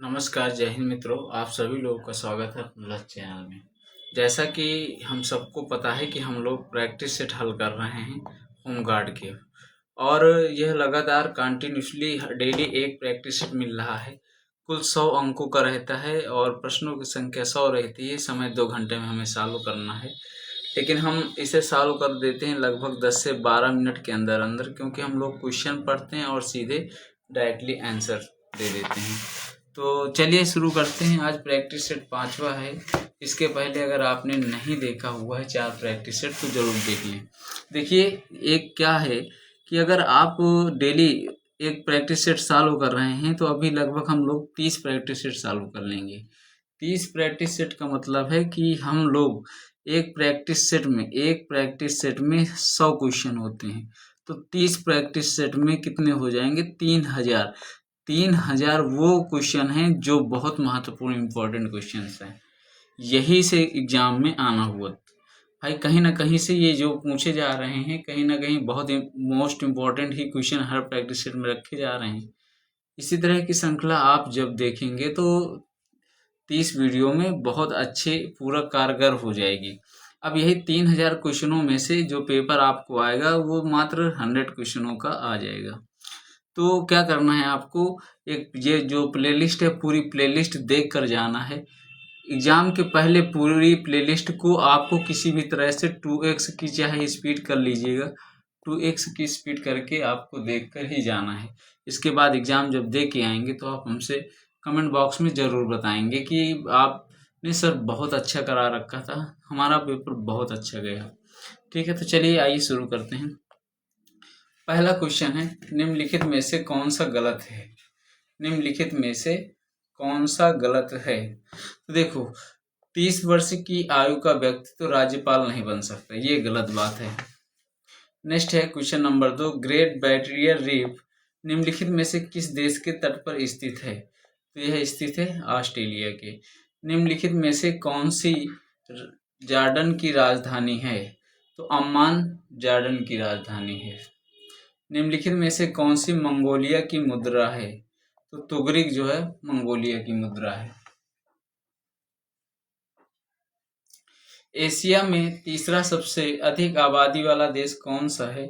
नमस्कार, जय हिंद मित्रों। आप सभी लोगों का स्वागत है अपने चैनल में। जैसा कि हम सबको पता है कि हम लोग प्रैक्टिस सेट हल कर रहे हैं होमगार्ड के, और यह लगातार कंटिन्यूसली डेली एक प्रैक्टिस सेट मिल रहा है। कुल 100 अंकों का रहता है और प्रश्नों की संख्या 100 रहती है। समय 2 घंटे में हमें सॉल्व करना है, लेकिन हम इसे सॉल्व कर देते हैं लगभग 10 से 12 मिनट के अंदर अंदर, क्योंकि हम लोग क्वेश्चन पढ़ते हैं और सीधे डायरेक्टली आंसर दे देते हैं। तो चलिए शुरू करते हैं। आज प्रैक्टिस सेट 5वां है। इसके पहले अगर आपने नहीं देखा हुआ है 4 प्रैक्टिस सेट तो ज़रूर देख लें। देखिए, एक क्या है कि अगर आप डेली एक प्रैक्टिस सेट सॉल्व कर रहे हैं तो अभी लगभग हम लोग 30 प्रैक्टिस सेट सॉल्व कर लेंगे। 30 प्रैक्टिस सेट का मतलब है कि हम लोग एक प्रैक्टिस सेट में 100 क्वेश्चन होते हैं, तो 30 प्रैक्टिस सेट में कितने हो जाएंगे? 3000। 3000 वो क्वेश्चन हैं जो बहुत महत्वपूर्ण इंपॉर्टेंट क्वेश्चन हैं। यही से एग्जाम में आना हुआ भाई। कहीं ना कहीं से ये जो पूछे जा रहे हैं, कहीं ना कहीं बहुत मोस्ट इम्पॉर्टेंट ही क्वेश्चन हर प्रैक्टिस सेट में रखे जा रहे हैं। इसी तरह की श्रृंखला आप जब देखेंगे तो 30 वीडियो में बहुत अच्छे पूरा कारगर हो जाएगी। अब यही 3000 क्वेश्चनों में से जो पेपर आपको आएगा वो मात्र 100 क्वेश्चनों का आ जाएगा। तो क्या करना है आपको, एक ये जो प्लेलिस्ट है पूरी प्लेलिस्ट देख कर जाना है। एग्जाम के पहले पूरी प्लेलिस्ट को आपको किसी भी तरह से 2x की चाहे स्पीड कर लीजिएगा, 2x की स्पीड करके आपको देख कर ही जाना है। इसके बाद एग्जाम जब दे के आएंगे तो आप हमसे कमेंट बॉक्स में ज़रूर बताएंगे कि आपने सर बहुत अच्छा करा रखा था, हमारा पेपर बहुत अच्छा गया। ठीक है, तो चलिए आइए शुरू करते हैं। पहला क्वेश्चन है, निम्नलिखित में से कौन सा गलत है? निम्नलिखित में से कौन सा गलत है? तो देखो, 30 वर्ष की आयु का व्यक्ति तो राज्यपाल नहीं बन सकता, ये गलत बात है। नेक्स्ट है question number 2, great barrier reef निम्नलिखित में से किस देश के तट पर स्थित है? तो यह स्थित है ऑस्ट्रेलिया के। निम्नलिखित में से कौन सी जॉर्डन की राजधानी है? तो अम्मान जॉर्डन की राजधानी है। निम्नलिखित में से कौन सी मंगोलिया की मुद्रा है? तो तुगरिक जो है मंगोलिया की मुद्रा है। एशिया में तीसरा सबसे अधिक आबादी वाला देश कौन सा है?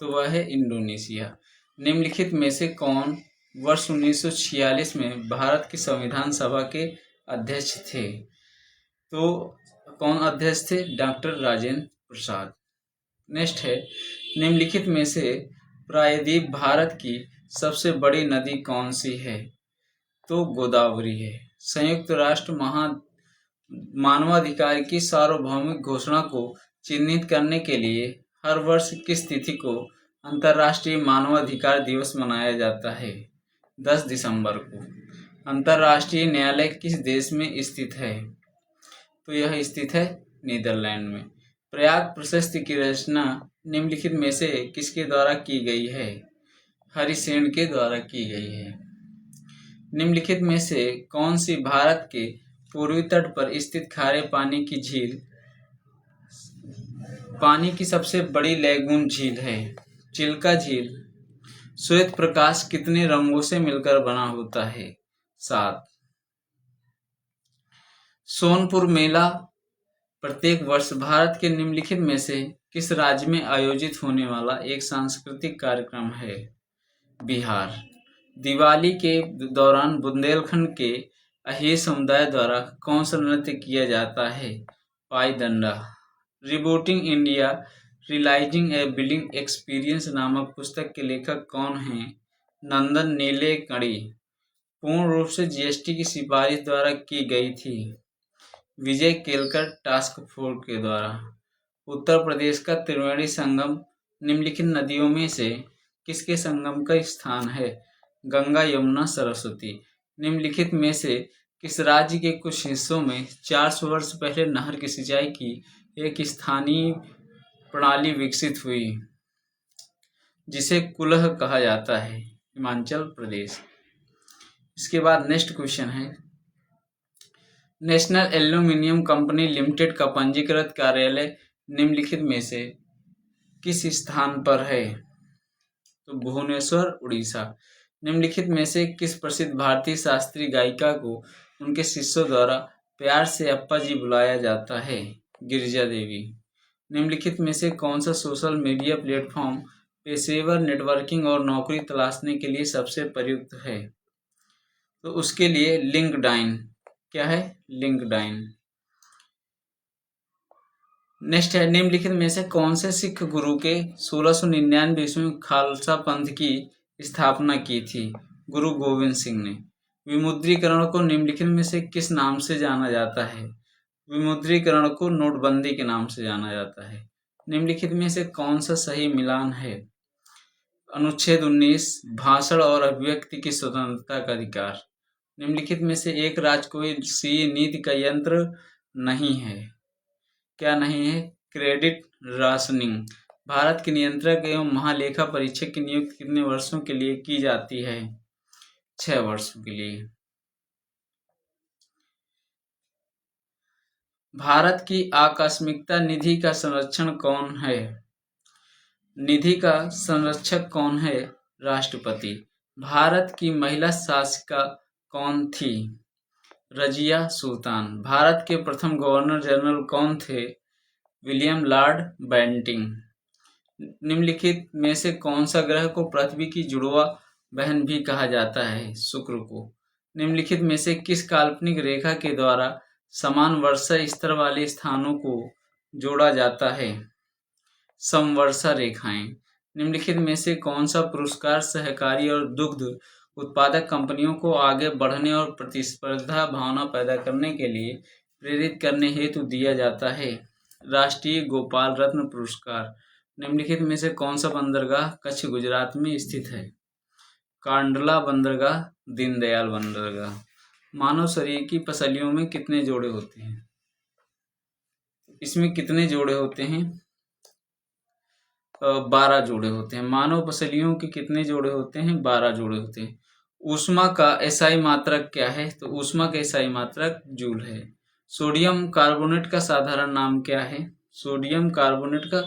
तो वह है इंडोनेशिया। निम्नलिखित में से कौन वर्ष 1946 में भारत की संविधान सभा के अध्यक्ष थे? तो कौन अध्यक्ष थे? डॉक्टर राजेंद्र प्रसाद। नेक्स्ट है, निम्नलिखित में से प्रायद्वीप भारत की सबसे बड़ी नदी कौन सी है? तो गोदावरी है। संयुक्त राष्ट्र मानवाधिकार की सार्वभौमिक घोषणा को चिन्हित करने के लिए हर वर्ष किस तिथि को अंतर्राष्ट्रीय मानवाधिकार दिवस मनाया जाता है? 10 दिसंबर को। अंतर्राष्ट्रीय न्यायालय किस देश में स्थित है? तो यह स्थित है नीदरलैंड में। प्रयाग प्रशस्ति की रचना निम्नलिखित में से किसके द्वारा की गई है? हरिसेन के द्वारा की गई है। निम्नलिखित में से कौन सी भारत के पूर्वी तट पर स्थित खारे पानी की झील पानी की सबसे बड़ी लैगून झील है? चिल्का झील। श्वेत प्रकाश कितने रंगों से मिलकर बना होता है? 7। सोनपुर मेला प्रत्येक वर्ष भारत के निम्नलिखित में से किस राज्य में आयोजित होने वाला एक सांस्कृतिक कार्यक्रम है? बिहार। दिवाली के दौरान बुंदेलखंड के अहीर समुदाय द्वारा कौन सा नृत्य किया जाता है? पाईदंडा। Rebooting India realising A billing experience नामक पुस्तक के लेखक कौन हैं? नंदन नीलेकणी। पूर्ण रूप से जीएसटी की सिफारिश द्वारा की गई थी? विजय केलकर टास्क फोर्स के द्वारा। उत्तर प्रदेश का त्रिवेणी संगम निम्नलिखित नदियों में से किसके संगम का स्थान है? गंगा, यमुना, सरस्वती। निम्नलिखित में से किस राज्य के कुछ हिस्सों में 400 वर्ष पहले नहर की सिंचाई की एक स्थानीय प्रणाली विकसित हुई, जिसे कुलह कहा जाता है? हिमाचल प्रदेश। इसके बाद नेक्स्ट क्वेश्चन है, नेशनल एल्यूमिनियम कंपनी लिमिटेड का पंजीकृत कार्यालय निम्नलिखित में से किस स्थान पर है? तो भुवनेश्वर, उड़ीसा। निम्नलिखित में से किस प्रसिद्ध भारतीय शास्त्रीय गायिका को उनके शिष्यों द्वारा प्यार से अप्पा जी बुलाया जाता है? गिरिजा देवी। निम्नलिखित में से कौन सा सोशल मीडिया प्लेटफॉर्म पेशेवर नेटवर्किंग और नौकरी तलाशने के लिए सबसे प्रयुक्त है? तो उसके लिए लिंक्डइन। क्या है? लिंक्डइन। नेक्स्ट है, निम्नलिखित में से कौन से सिख गुरु के 1699 ईस्वी में खालसा पंथ की स्थापना की थी? गुरु गोविंद सिंह ने। विमुद्रीकरण को निम्नलिखित में से किस नाम से जाना जाता है? विमुद्रीकरण को नोटबंदी के नाम से जाना जाता है। निम्नलिखित में से कौन सा सही मिलान है? अनुच्छेद 19 भाषण और अभिव्यक्ति की स्वतंत्रता का अधिकार। निम्नलिखित में से एक राज्य कोई सी नीति का यंत्र नहीं है। क्या नहीं है? Credit rationing. भारत के नियंत्रक एवं महालेखा परीक्षक की नियुक्ति कितने वर्षों के लिए की जाती है? 6 वर्षों के लिए। भारत की आकस्मिकता निधि का संरक्षण कौन है? निधि का संरक्षक कौन है? राष्ट्रपति। भारत की महिला शासिका कौन थी? रजिया सुल्तान। भारत के प्रथम गवर्नर जनरल कौन थे? William Lord Bentinck. निम्नलिखित में से कौन सा ग्रह को पृथ्वी की जुड़वा बहन भी कहा जाता है? शुक्र को। निम्नलिखित में से किस काल्पनिक रेखा के द्वारा समान वर्षा स्तर वाले स्थानों को जोड़ा जाता है? समवर्षा रेखाएं। निम्नलिखित में से कौन सा पुरस्कार सहकारी और दुग्ध उत्पादक कंपनियों को आगे बढ़ने और प्रतिस्पर्धा भावना पैदा करने के लिए प्रेरित करने हेतु दिया जाता है? राष्ट्रीय गोपाल रत्न पुरस्कार। निम्नलिखित में से कौन सा बंदरगाह कच्छ गुजरात में स्थित है? कांडला बंदरगाह, दीनदयाल बंदरगाह। मानव शरीर की पसलियों में कितने जोड़े होते हैं? इसमें कितने जोड़े होते हैं? 12 जोड़े होते हैं। मानव पसलियों के कितने जोड़े होते हैं? 12 जोड़े होते हैं। ऊष्मा का एसआई मात्रक क्या है? तो ऊष्मा का एसआई मात्रक जूल है। सोडियम कार्बोनेट का साधारण नाम क्या है? सोडियम कार्बोनेट का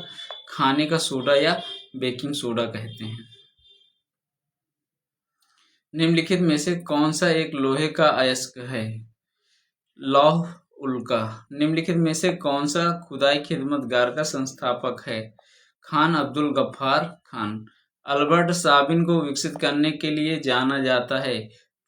खाने का सोडा या बेकिंग सोडा कहते हैं। निम्नलिखित में से कौन सा एक लोहे का अयस्क है? लौह उल्का। निम्नलिखित में से कौन सा खुदाई खिदमतगार का संस्थापक है? खान अब्दुल गफ्फार खान। अल्बर्ट साबिन को विकसित करने के लिए जाना जाता है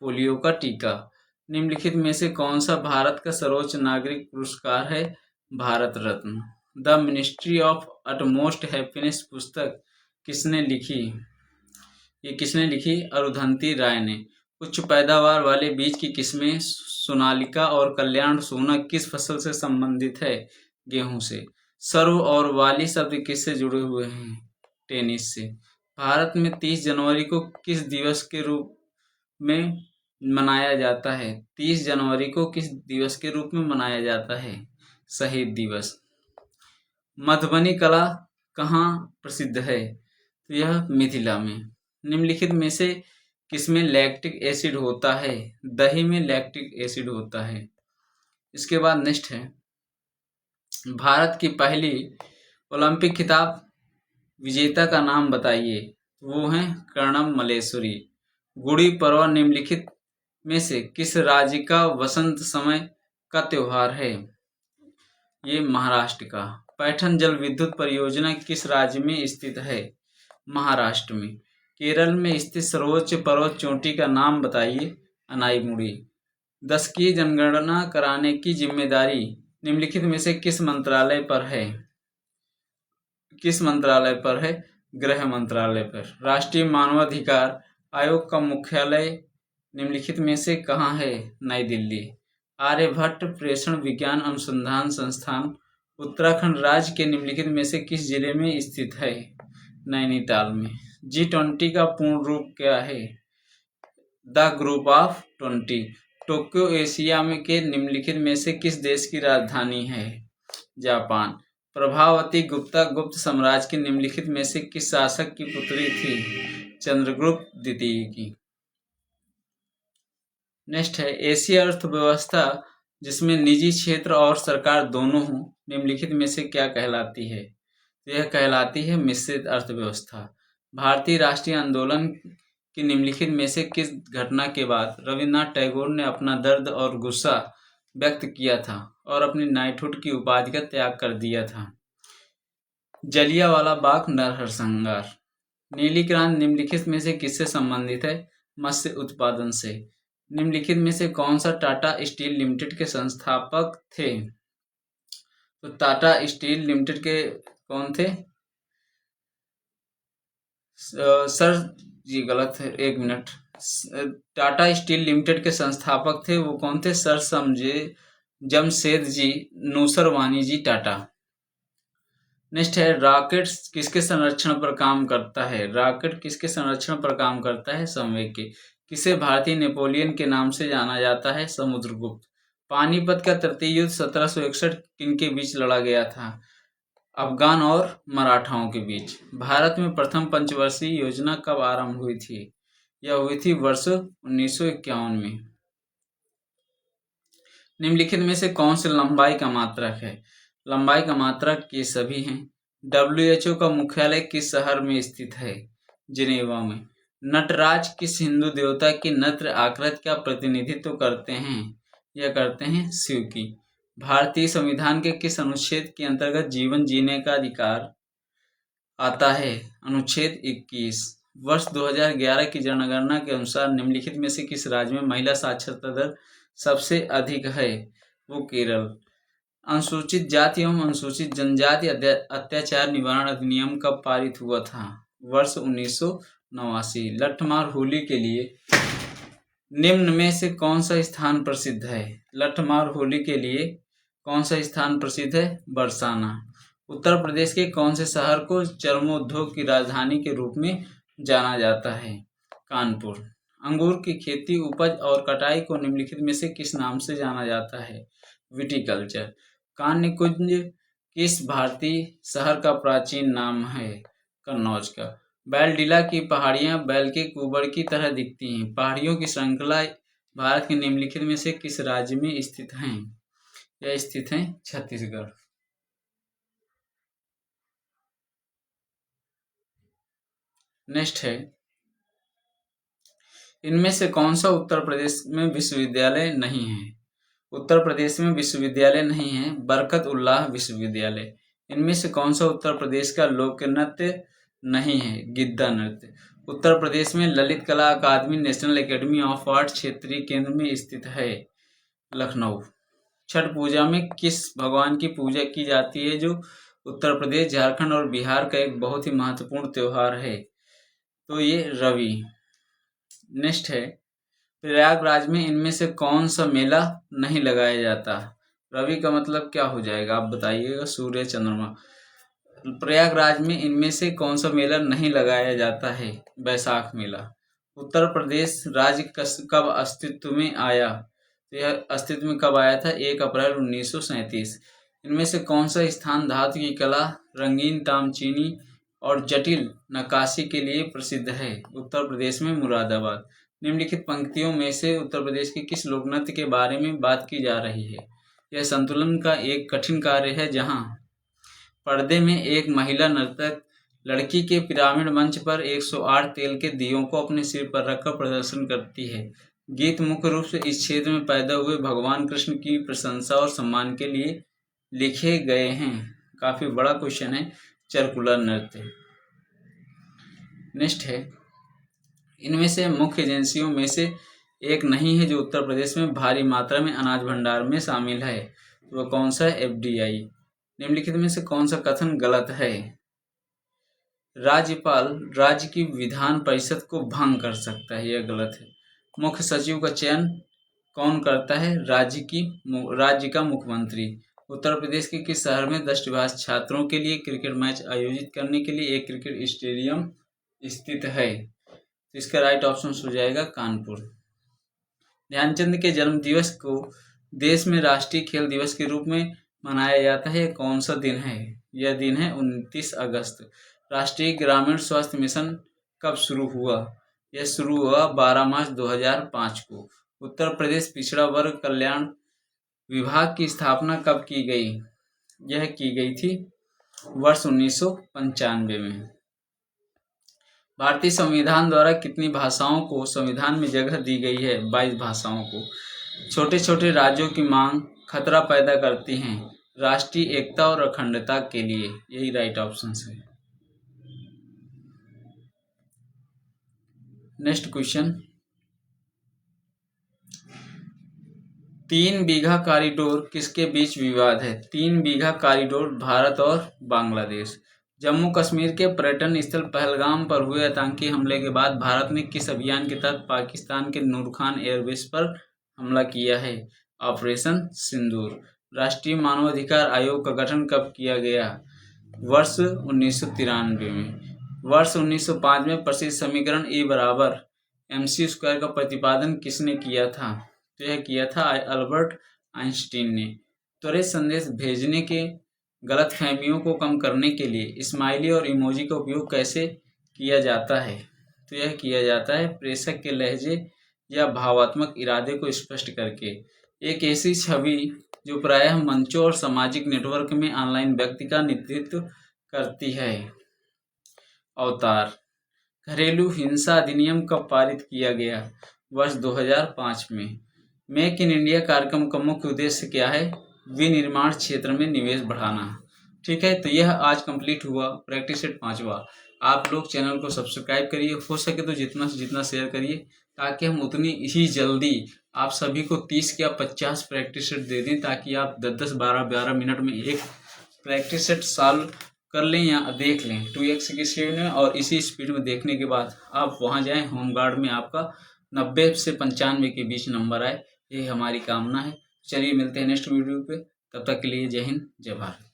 पोलियो का टीका। निम्नलिखित में से कौन सा भारत का सर्वोच्च नागरिक पुरस्कार है? Bharat Ratna. The ministry of utmost happiness पुस्तक किसने लिखी? ये किसने लिखी? अरुंधति राय ने। उच्च पैदावार वाले बीज की किस्में सोनालिका और कल्याण सोना किस फसल से संबंधित है? गेहूं से। सर्व और वाली शब्द किससे जुड़े हुए हैं? टेनिस से। भारत में 30 जनवरी को किस दिवस के रूप में मनाया जाता है? 30 जनवरी को किस दिवस के रूप में मनाया जाता है? शहीद दिवस। मधुबनी कला कहाँ प्रसिद्ध है? तो यह मिथिला में। निम्नलिखित में से किसमें लैक्टिक एसिड होता है? दही में लैक्टिक एसिड होता है। इसके बाद नेक्स्ट है, भारत की पहली ओलंपिक खिताब विजेता का नाम बताइए। वो हैं कर्णम मल्लेश्वरी। गुड़ी पड़वा निम्नलिखित में से किस राज्य का वसंत समय का त्योहार है? ये महाराष्ट्र का। पैठन जल विद्युत परियोजना किस राज्य में स्थित है? महाराष्ट्र में। केरल में स्थित सर्वोच्च पर्वत चोटी का नाम बताइए। अनाईमुड़ी। दशकीय जनगणना कराने की जिम्मेदारी निम्नलिखित में से किस मंत्रालय पर है? किस मंत्रालय पर है? गृह मंत्रालय पर। राष्ट्रीय मानवाधिकार आयोग का मुख्यालय निम्नलिखित में से कहाँ है? नई दिल्ली। आर्यभट्ट प्रेषण विज्ञान अनुसंधान संस्थान उत्तराखंड राज्य के निम्नलिखित में से किस जिले में स्थित है? नैनीताल में। G20 का पूर्ण रूप क्या है? The group of 20। Tokyo Asia में के निम्नलिखित में से किस देश की राजधानी है? जापान। प्रभावती गुप्ता गुप्त साम्राज्य के निम्नलिखित में से किस शासक की पुत्री थी? चंद्रगुप्त द्वितीय की। नेक्स्ट है, एशिया अर्थव्यवस्था जिसमें निजी क्षेत्र और सरकार दोनों हों निम्नलिखित में से क्या कहलाती है? यह कहलाती है मिश्रित अर्थव्यवस्था। भारतीय राष्ट्रीय आंदोलन कि निम्नलिखित में से किस घटना के बाद रविन्द्रनाथ टैगोर ने अपना दर्द और गुस्सा व्यक्त किया था और अपनी नाइटहुड की उपाधि का त्याग कर दिया था? जलियांवाला बाग नरसंहार। नीली क्रांति निम्नलिखित में से किससे संबंधित है? मत्स्य उत्पादन से। निम्नलिखित में से कौन सा टाटा स्टील लिमिटेड के संस्थापक थे? तो टाटा स्टील लिमिटेड के कौन थे? सर जी गलत है, 1 मिनट। टाटा स्टील लिमिटेड के संस्थापक थे वो कौन थे? सर जमशेद जी नूसरवानी जी टाटा। नेक्स्ट है, रॉकेट किसके संरक्षण पर काम करता है? रॉकेट किसके संरक्षण पर काम करता है? संवेग के। किसे भारतीय नेपोलियन के नाम से जाना जाता है? समुद्रगुप्त। पानीपत का तृतीय युद्ध 1761 किनके बीच लड़ा गया था? अफगान और मराठाओं के बीच। भारत में प्रथम पंचवर्षीय योजना कब आरंभ हुई थी? यह हुई थी वर्ष 1951 में। निम्नलिखित में से कौन से लंबाई का मात्रक है? लंबाई का मात्रक ये सभी हैं। WHO का मुख्यालय किस शहर में स्थित है? जिनेवा में। नटराज किस हिंदू देवता की नृत्य आकृति का प्रतिनिधित्व करते हैं? यह करते हैं शिव की। भारतीय संविधान के किस अनुच्छेद के अंतर्गत जीवन जीने का अधिकार आता है? अनुच्छेद 21। वर्ष 2011 की जनगणना के अनुसार निम्नलिखित में से किस राज्य में महिला साक्षरता दर सबसे अधिक है? वो केरल। अनुसूचित जाति एवं अनुसूचित जनजाति अत्याचार निवारण अधिनियम कब पारित हुआ था? वर्ष 1989। लठमार होली के लिए निम्न में से कौन सा स्थान प्रसिद्ध है? लठमार होली के लिए कौन सा स्थान प्रसिद्ध है? बरसाना। उत्तर प्रदेश के कौन से शहर को चर्मोद्योग की राजधानी के रूप में जाना जाता है? कानपुर। अंगूर की खेती, उपज और कटाई को निम्नलिखित में से किस नाम से जाना जाता है? विटिकल्चर। कान्यकुंज किस भारतीय शहर का प्राचीन नाम है? कन्नौज का। बैलडीला की पहाड़ियां बैल के कुबड़ की तरह दिखती हैं। पहाड़ियों की श्रृंखला भारत के निम्नलिखित में से किस राज्य में स्थित हैं? यह स्थित है छत्तीसगढ़। नेक्स्ट है, इनमें से कौन सा उत्तर प्रदेश में विश्वविद्यालय नहीं है? उत्तर प्रदेश में विश्वविद्यालय नहीं है, बरकत उल्लाह विश्वविद्यालय। इनमें से कौन सा उत्तर प्रदेश का लोक नृत्य नहीं है? गिद्दा नृत्य। उत्तर प्रदेश में ललित कला अकादमी नेशनल एकेडमी ऑफ आर्ट क्षेत्रीय केंद्र में स्थित है, लखनऊ। छठ पूजा में किस भगवान की पूजा की जाती है जो उत्तर प्रदेश, झारखंड और बिहार का एक बहुत ही महत्वपूर्ण त्योहार है? तो ये रवि। नेक्स्ट है, प्रयागराज में इनमें से कौन सा मेला नहीं लगाया जाता? रवि का मतलब क्या हो जाएगा आप बताइएगा? सूर्य चंद्रमा। प्रयागराज में इनमें से कौन सा मेला नहीं लगाया जाता है? बैसाख मेला। उत्तर प्रदेश राज्य कब अस्तित्व में आया? तो यह अस्तित्व में कब आया था? 1 अप्रैल 1937। इनमें से कौन सा स्थान धातु की कला, रंगीन तामचीनी और जटिल नक्काशी के लिए प्रसिद्ध है? उत्तर प्रदेश में मुरादाबाद। निम्नलिखित पंक्तियों में से उत्तर प्रदेश के किस लोकनृत्य के बारे में बात की जा रही है? यह संतुलन का एक कठिन कार्य है जहां पर्दे में एक महिला नर्तक लड़की के पिरामिड मंच पर 108 तेल के दियों को अपने सिर पर रखकर प्रदर्शन करती है। गीत मुख्य रूप से इस क्षेत्र में पैदा हुए भगवान कृष्ण की प्रशंसा और सम्मान के लिए लिखे गए हैं। काफी बड़ा क्वेश्चन है। चरकुला नृत्य। नेक्स्ट है, इनमें से मुख्य एजेंसियों में से एक नहीं है जो उत्तर प्रदेश में भारी मात्रा में अनाज भंडार में शामिल है। तो वह कौन सा है? FDI। निम्नलिखित में से कौन सा कथन गलत है? राज्यपाल राज्य की विधान परिषद को भंग कर सकता है, यह गलत है। मुख्य सचिव का चयन कौन करता है? राज्य का मुख्यमंत्री। उत्तर प्रदेश के किस शहर में दृष्टिबाधित छात्रों के लिए क्रिकेट मैच आयोजित करने के लिए एक क्रिकेट स्टेडियम स्थित है? तो इसका राइट ऑप्शन हो जाएगा कानपुर। ध्यानचंद के जन्म दिवस को देश में राष्ट्रीय खेल दिवस के रूप में मनाया जाता है। कौन सा दिन है? यह दिन है 29 अगस्त। राष्ट्रीय ग्रामीण स्वास्थ्य मिशन कब शुरू हुआ? यह शुरू हुआ 12 मार्च 2005 को। उत्तर प्रदेश पिछड़ा वर्ग कल्याण विभाग की स्थापना कब की गई? यह की गई थी वर्ष 1995 में। भारतीय संविधान द्वारा कितनी भाषाओं को संविधान में जगह दी गई है? 22 भाषाओं को। छोटे छोटे राज्यों की मांग खतरा पैदा करती हैं राष्ट्रीय एकता और अखंडता के लिए। यही राइट ऑप्शन है। नेक्स्ट क्वेश्चन, 3 बीघा कॉरिडोर किसके बीच विवाद है? 3 बीघा कॉरिडोर भारत और बांग्लादेश। जम्मू कश्मीर के पर्यटन स्थल पहलगाम पर हुए आतंकी हमले के बाद भारत ने किस अभियान के तहत पाकिस्तान के नूर खान एयरबेस पर हमला किया है? ऑपरेशन सिंदूर। राष्ट्रीय मानवाधिकार आयोग का गठन कब किया गया? वर्ष 1993 में। वर्ष 1905 में प्रसिद्ध समीकरण E बराबर mc² का प्रतिपादन किसने किया था? तो यह किया था अल्बर्ट आइंस्टीन ने। त्वरित संदेश भेजने के गलतफहमियों को कम करने के लिए स्माइली और इमोजी का उपयोग कैसे किया जाता है? तो यह किया जाता है प्रेषक के लहजे या भावात्मक इरादे को स्पष्ट करके। एक ऐसी छवि जो प्रायः मंचों और सामाजिक नेटवर्क में ऑनलाइन व्यक्ति का नेतृत्व करती है। अवतार। घरेलू हिंसा अधिनियम कब पारित किया गया? वर्ष 2005 में। मेक इन इंडिया कार्यक्रम का मुख्य उद्देश्य क्या है? विनिर्माण क्षेत्र में निवेश बढ़ाना। ठीक है, तो यह आज कंप्लीट हुआ प्रैक्टिस सेट 5वां। आप लोग चैनल को सब्सक्राइब करिए, हो सके तो जितना से जितना शेयर करिए, ताकि हम उतनी ही जल्दी आप सभी को 30 या 50 प्रैक्टिस सेट दे दें, ताकि आप 10-10, 12-12 मिनट में एक प्रैक्टिस सेट सॉल्व कर लें या देख लें 2x की स्पीड में। और इसी स्पीड में देखने के बाद आप वहां जाएं, होमगार्ड में आपका 90 से 95 के बीच नंबर आए, ये हमारी कामना है। चलिए मिलते हैं नेक्स्ट वीडियो पे, तब तक के लिए जय हिंद, जय भारत।